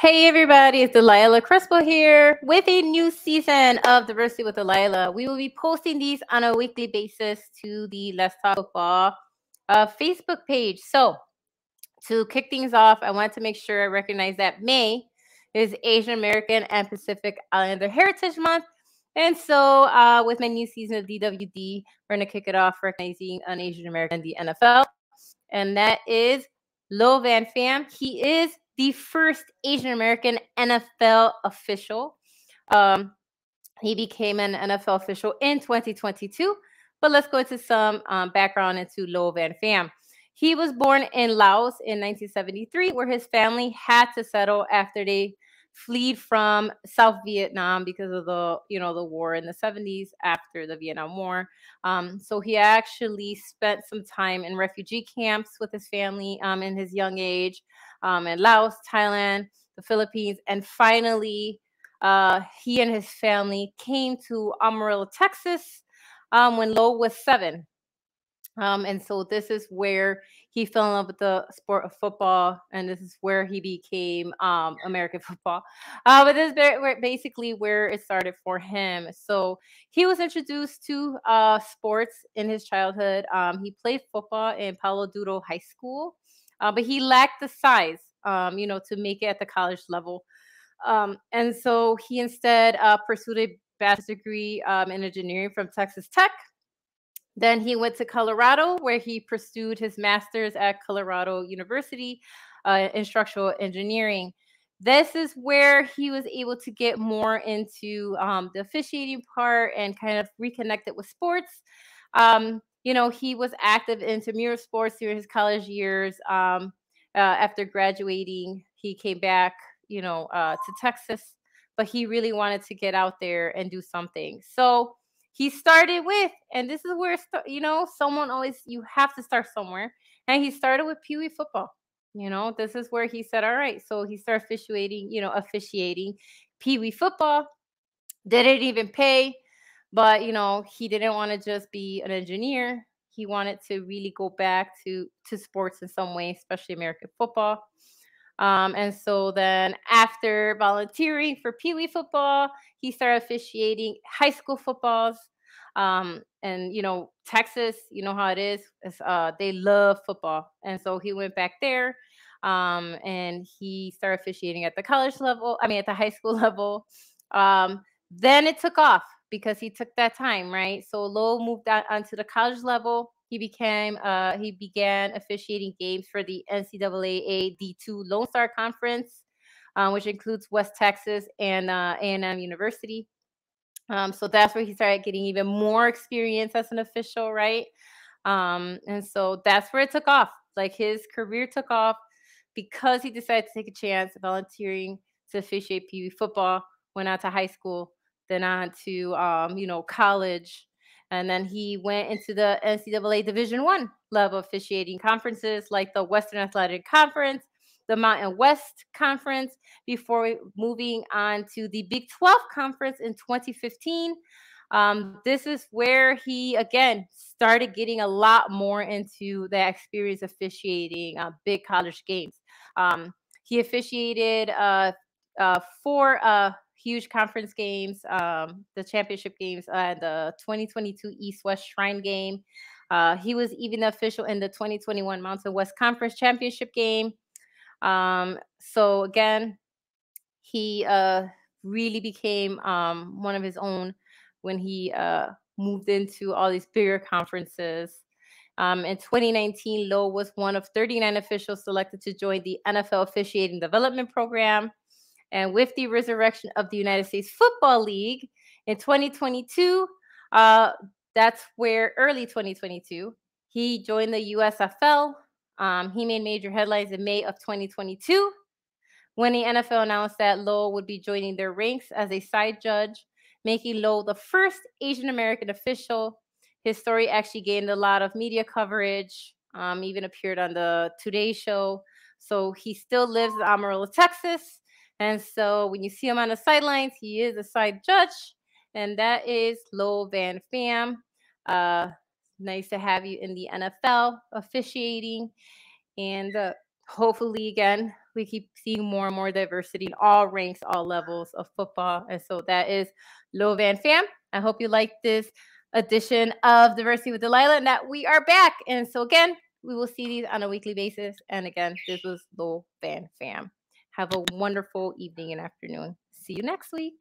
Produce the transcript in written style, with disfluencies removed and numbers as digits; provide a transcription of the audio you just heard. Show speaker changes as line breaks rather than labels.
Hey everybody, it's Delilah Crespo here with a new season of Diversity with Delilah. We will be posting these on a weekly basis to the Let's Talk Football Facebook page. So to kick things off, I want to make sure I recognize that May is Asian American and Pacific Islander Heritage Month. And so with my new season of DWD, we're going to kick it off recognizing an Asian American in the NFL. And that is Lo Van Pham. He is the first Asian American NFL official. He became an NFL official in 2022. But let's go into some background into Lo Van Pham. He was born in Laos in 1973, where his family had to settle after they fled from South Vietnam because of the war in the 70s after the Vietnam War. So he actually spent some time in refugee camps with his family in his young age in Laos, Thailand, the Philippines, and finally he and his family came to Amarillo, Texas when Lo was 7. And so this is where he fell in love with the sport of football, and this is where he became American football. But this is basically where it started for him. So he was introduced to sports in his childhood. He played football in Palo Duro High School, but he lacked the size, to make it at the college level. And so he instead pursued a bachelor's degree in engineering from Texas Tech. Then he went to Colorado, where he pursued his master's at Colorado University in structural engineering. This is where he was able to get more into the officiating part and kind of reconnected with sports. He was active in intramural sports during his college years. After graduating, he came back, to Texas, but he really wanted to get out there and do something. So he started with, and this is where someone always, you have to start somewhere, and he started with Pee Wee football. This is where he said, all right, so he started officiating Pee Wee football. Didn't even pay, but he didn't want to just be an engineer. He wanted to really go back to sports in some way, especially American football. And so then after volunteering for Pee Wee football, he started officiating high school footballs. And Texas, you know how it is, they love football. And so he went back there, and he started officiating at the college level, at the high school level. Then it took off because he took that time, right? So Lo moved onto the college level. He began officiating games for the NCAA D2 Lone Star Conference, which includes West Texas and A&M University. So that's where he started getting even more experience as an official, right? And so that's where it took off. Like his career took off because he decided to take a chance volunteering to officiate Pee Wee football, went on to high school, then on to college. And then he went into the NCAA Division I level officiating conferences like the Western Athletic Conference, the Mountain West Conference, before moving on to the Big 12 Conference in 2015. This is where he, again, started getting a lot more into the experience officiating big college games. He officiated 4 huge conference games, the championship games, the 2022 East-West Shrine game. He was even the official in the 2021 Mountain West Conference Championship game. So again, he really became one of his own when he moved into all these bigger conferences. In 2019, Lo was one of 39 officials selected to join the NFL Officiating Development Program. And with the resurrection of the United States Football League in 2022, that's where early 2022, he joined the USFL. He made major headlines in May of 2022 when the NFL announced that Lo would be joining their ranks as a side judge, making Lo the first Asian American official. His story actually gained a lot of media coverage, even appeared on the Today Show. So he still lives in Amarillo, Texas. And so when you see him on the sidelines, he is a side judge, and that is Lo Van Pham. Nice to have you in the NFL officiating, and hopefully, again, we keep seeing more and more diversity in all ranks, all levels of football. And so that is Lo Van Pham. I hope you like this edition of Diversity with Delilah and that we are back. And so again, we will see these on a weekly basis. And again, this was Lo Van Pham. Have a wonderful evening and afternoon. See you next week.